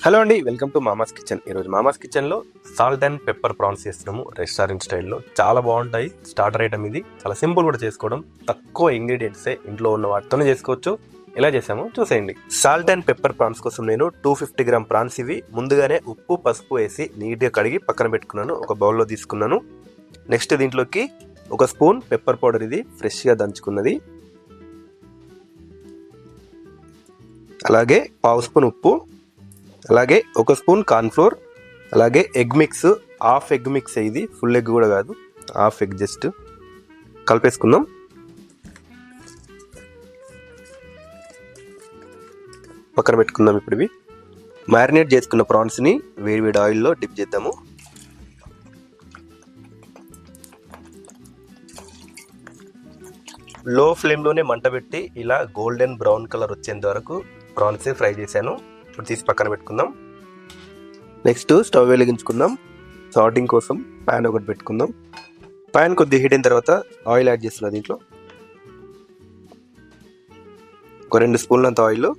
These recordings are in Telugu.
హలో అండి, వెల్కమ్ టు మామాస్ కిచెన్. ఈరోజు మామాస్ కిచెన్లో సాల్ట్ అండ్ పెప్పర్ ప్రాన్స్ చేస్తున్నాము రెస్టారెంట్ స్టైల్లో. చాలా బాగుంటాయి. స్టార్టర్ ఐటమ్ ఇది. చాలా సింపుల్ కూడా చేసుకోవడం. తక్కువ ఇంగ్రీడియంట్సే ఇంట్లో ఉన్న వాటితోనే చేసుకోవచ్చు. ఎలా చేసామో చూసేయండి. సాల్ట్ అండ్ పెప్పర్ ప్రాన్స్ కోసం నేను 250 గ్రామ్ ప్రాన్స్ ఇవి ముందుగానే ఉప్పు పసుపు వేసి నీట్గా కడిగి పక్కన పెట్టుకున్నాను. ఒక బౌల్లో తీసుకున్నాను. నెక్స్ట్ దీంట్లోకి ఒక స్పూన్ పెప్పర్ పౌడర్, ఇది ఫ్రెష్గా దంచుకున్నది. అలాగే పావు స్పూన్ ఉప్పు, అలాగే ఒక స్పూన్ కార్న్ఫ్లోర్, అలాగే egg mix, half egg mix. ఇది ఫుల్ ఎగ్ కూడా కాదు, హాఫ్ ఎగ్ జస్ట్ కలిపేసుకుందాం. పక్కన పెట్టుకుందాం. ఇప్పుడు ఇవి మ్యారినేట్ చేసుకున్న ప్రాన్స్ని వేడివేడి ఆయిల్లో డిప్ చేద్దాము. లో ఫ్లేమ్లోనే మంట పెట్టి ఇలా గోల్డెన్ బ్రౌన్ కలర్ వచ్చేంత వరకు ప్రాన్స్ ఫ్రై చేశాను. ఇప్పుడు తీసి పక్కన పెట్టుకుందాం. నెక్స్ట్ స్టవ్ వెలిగించుకుందాం. సాల్టింగ్ కోసం ప్యాన్ ఒకటి పెట్టుకుందాం. ప్యాన్ కొద్దిగా హీట్ అయిన తర్వాత ఆయిల్ యాడ్ చేస్తున్నా. దీంట్లో ఒక 2 స్పూన్లంత ఆయిల్.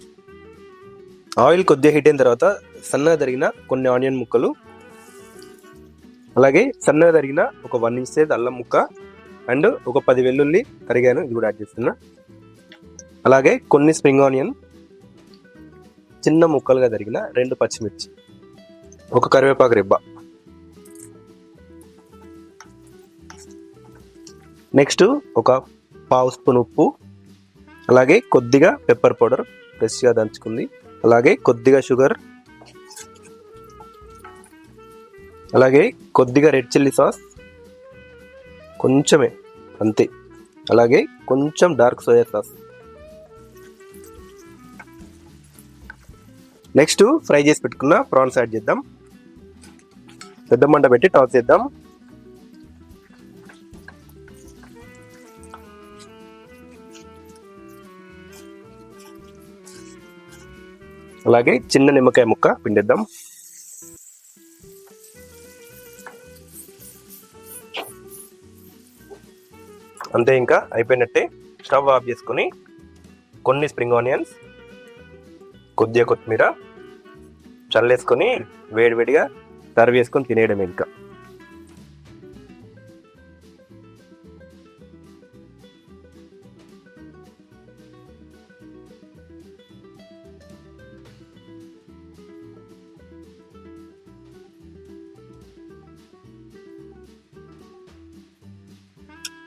ఆయిల్ కొద్దిగా హీట్ అయిన తర్వాత సన్నగా తరిగిన కొన్ని ఆనియన్ ముక్కలు, అలాగే సన్నగా తరిగిన ఒక 1 ఇంచ్ సైజ్ అల్లం ముక్క అండ్ ఒక 10 వెల్లుల్లి తరిగాను, ఇది కూడా యాడ్ చేస్తున్నా. అలాగే కొన్ని స్ప్రింగ్ ఆనియన్, చిన్న ముక్కలుగా తరిగిన 2 పచ్చిమిర్చి, ఒక కరివేపాకు రెబ్బ. నెక్స్ట్ ఒక పావు స్పూన్ ఉప్పు, అలాగే కొద్దిగా పెప్పర్ పౌడర్ ఫ్రెష్గా దంచుకుంది, అలాగే కొద్దిగా షుగర్, అలాగే కొద్దిగా రెడ్ చిల్లీ సాస్, కొంచెమే అంతే, అలాగే కొంచెం dark soya sauce. Next fry చేసి పెట్టుకున్న ప్రాన్స్ యాడ్ చేద్దాం. పెద్ద మంట పెట్టి టాస్ చేద్దాం. అలాగే చిన్న నిమ్మకాయ ముక్క పిండేద్దాం. అంతే, ఇంకా అయిపోయినట్టే. స్టవ్ ఆఫ్ చేసుకొని కొన్ని స్ప్రింగ్ ఆనియన్స్, కొద్దిగా కొత్తిమీర చల్లేసుకొని వేడివేడిగా సర్వ్ చేసుకొని తినేయడం. ఇంకా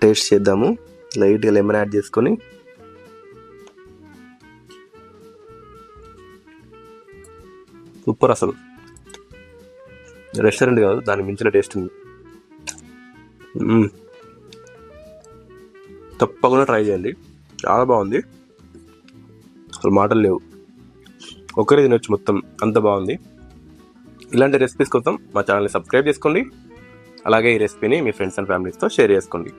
టేస్ట్ చేద్దాము. లైట్గా లెమన్ యాడ్ చేసుకొని సూపర్. అసలు రెస్టారెంట్ కాదు, దానికి మించిన టేస్ట్ ఉంది. తప్పకుండా ట్రై చేయండి, చాలా బాగుంది. అసలు మాటలు లేవు, ఒకరే తినొచ్చు మొత్తం, అంత బాగుంది. ఇలాంటి రెసిపీస్ కోసం మా ఛానల్ని సబ్స్క్రైబ్ చేసుకోండి. అలాగే ఈ రెసిపీని మీ ఫ్రెండ్స్ అండ్ ఫ్యామిలీస్తో షేర్ చేసుకోండి.